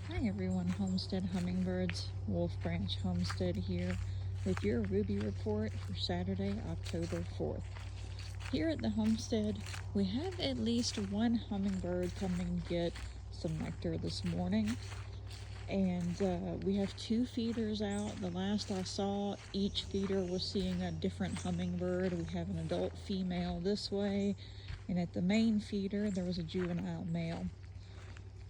Hi everyone, Homestead Hummingbirds, Wolf Branch Homestead here with your Ruby report for Saturday, October 4th. Here at the homestead, we have at least one hummingbird coming to get some nectar this morning. And we have two feeders out. The last I saw, each feeder was seeing a different hummingbird. We have an adult female this way, and at the main feeder, there was a juvenile male.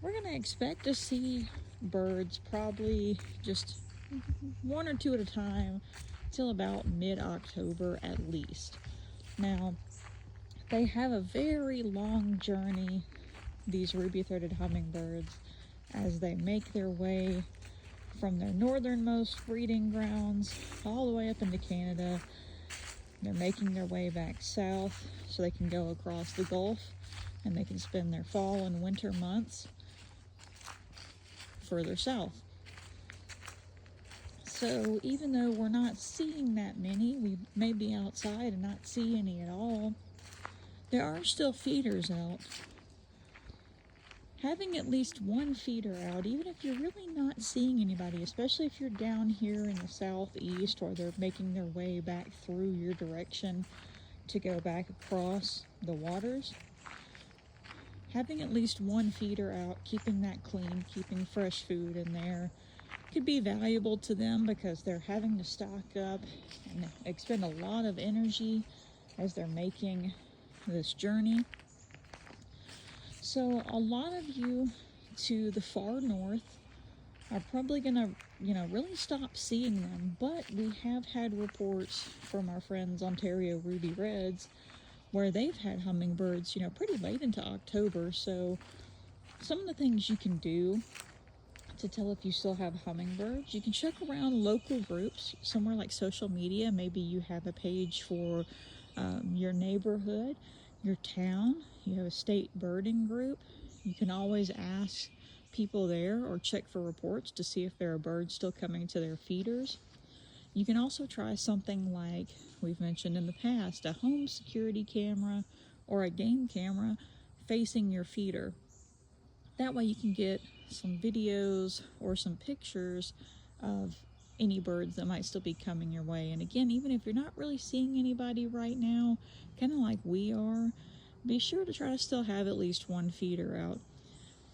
We're going to expect to see birds probably just one or two at a time till about mid-October at least. Now, they have a very long journey, these ruby-throated hummingbirds, as they make their way from their northernmost breeding grounds all the way up into Canada. They're making their way back south so they can go across the Gulf and they can spend their fall and winter months further south. So even though we're not seeing that many, we may be outside and not see any at all, there are still feeders out. Having at least one feeder out, even if you're really not seeing anybody, especially if you're down here in the southeast or they're making their way back through your direction to go back across the waters, having at least one feeder out, keeping that clean, keeping fresh food in there, could be valuable to them because they're having to stock up and expend a lot of energy as they're making this journey. So a lot of you to the far north are probably gonna, really stop seeing them, but we have had reports from our friends Ontario Ruby Reds where they've had hummingbirds, pretty late into October. So some of the things you can do to tell if you still have hummingbirds, you can check around local groups somewhere like social media. Maybe you have a page for your neighborhood, your town, you have a state birding group. You can always ask people there or check for reports to see if there are birds still coming to their feeders. You can also try something like we've mentioned in the past, a home security camera or a game camera facing your feeder. That way you can get some videos or some pictures of any birds that might still be coming your way. And again, even if you're not really seeing anybody right now, kind of like we are, be sure to try to still have at least one feeder out.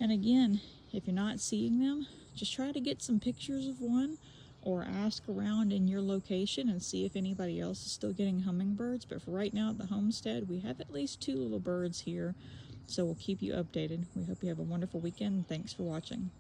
And again, if you're not seeing them, just try to get some pictures of one or ask around in your location and see if anybody else is still getting hummingbirds. But for right now at the homestead, we have at least two little birds here. So we'll keep you updated. We hope you have a wonderful weekend. Thanks for watching.